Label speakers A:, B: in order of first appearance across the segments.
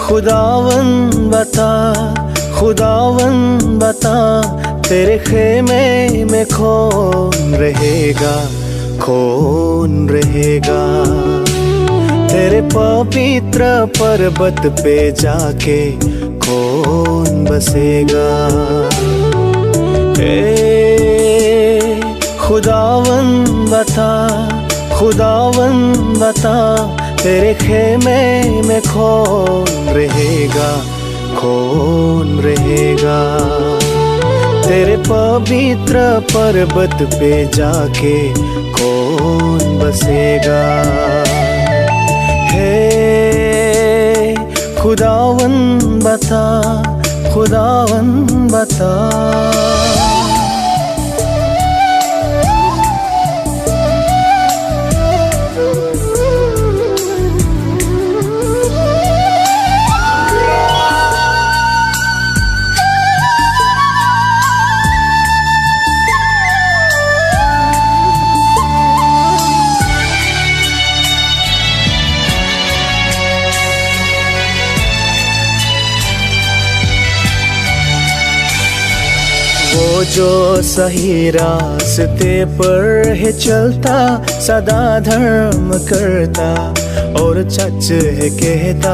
A: खुदावन बता, खुदावन बता, तेरे खेमे में कौन रहेगा, कौन रहेगा। तेरे पवित्र पर्वत पे जाके कौन बसेगा। ए खुदावन बता, खुदावन बता, तेरे खेमे में कौन रहेगा, कौन रहेगा। तेरे पवित्र पर्वत पे जाके कौन बसेगा। हे खुदावन बता, खुदावन बता। वो जो सही रास्ते पर है चलता, सदा धर्म करता और सच है कहता।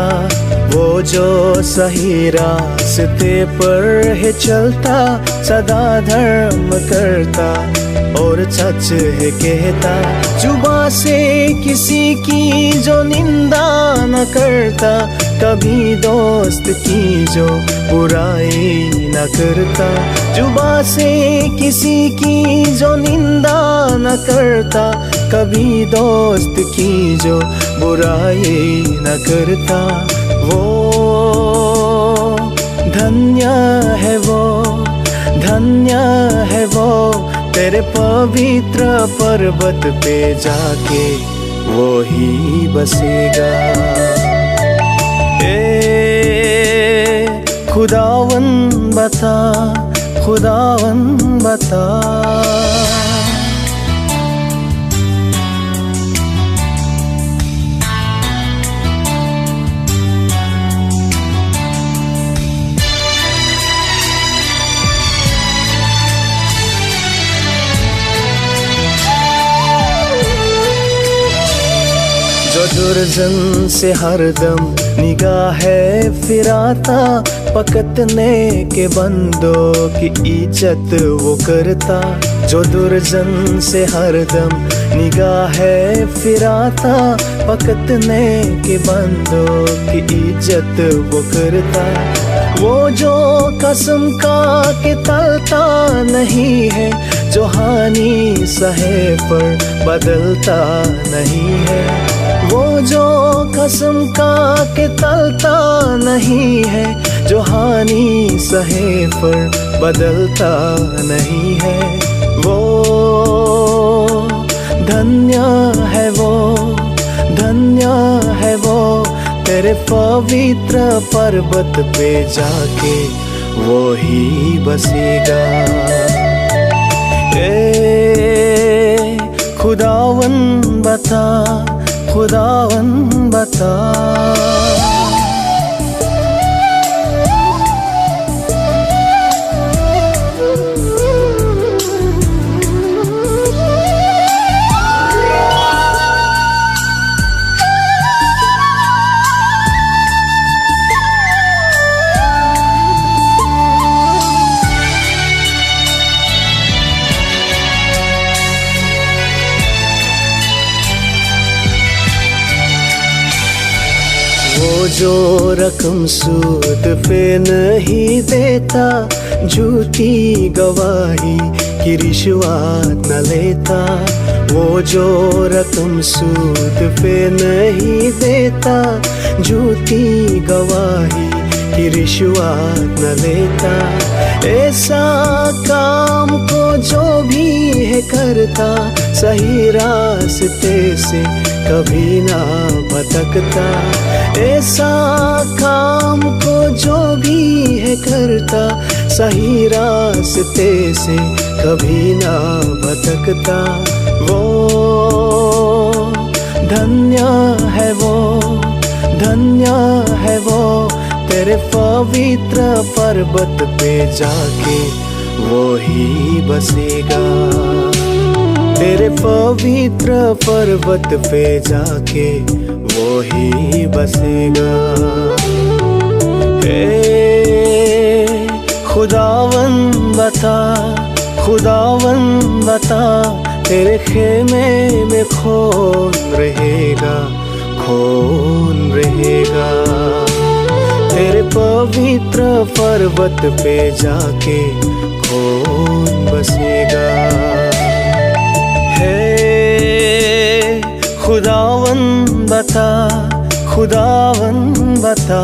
A: वो जो सही रास्ते पर है चलता, सदा धर्म करता और सच है कहता। जुबां से किसी की जो निंदा न करता, कभी दोस्त की जो बुराई न करता। जुबां से किसी की जो निंदा न करता, कभी दोस्त की जो बुराई न करता। वो धन्य है वो, धन्य है वो, तेरे पवित्र पर्वत पे जाके वो ही बसेगा। खुदावन बता, खुदावन बता। जो दुर्जन से हरदम निगाह फिराता, पकड़ने के बंदों की इज्जत वो करता। जो दुर्जन से हरदम निगाह फिराता, पकड़ने के बंदों की इज्जत वो करता। वो जो कसम का के टलता नहीं है, जो हानि सहे पर बदलता नहीं है। वो जो कसम का के टलता नहीं है, जो हानि सहे पर बदलता नहीं है। वो धन्य है वो, धन्य है वो, तेरे पवित्र पर्वत पे जाके वो ही बसेगा। खुदावन बता, खुदावन बता। वो जो रकम सूद पे नहीं देता, झूठी गवाही की रिश्वत न लेता। वो जो रकम सूद पे नहीं देता, झूठी गवाही की रिश्वत न लेता। ऐसा काम को जो भी है करता, सही रास्ते से कभी ना भटकता। ऐसा काम को जो भी है करता, सही रास्ते से कभी ना भटकता। वो धन्य है वो, धन्य है वो, तेरे पवित्र पर्वत पे जाके वो ही बसेगा। तेरे पवित्र पर्वत पे जाके वो ही बसेगा। हे खुदावन बता, खुदावन बता, तेरे खेमे में कौन रहेगा, कौन रहेगा। तेरे पवित्र पर्वत पे जाके कौन बसेगा। हे खुदावन बता, खुदावन बता।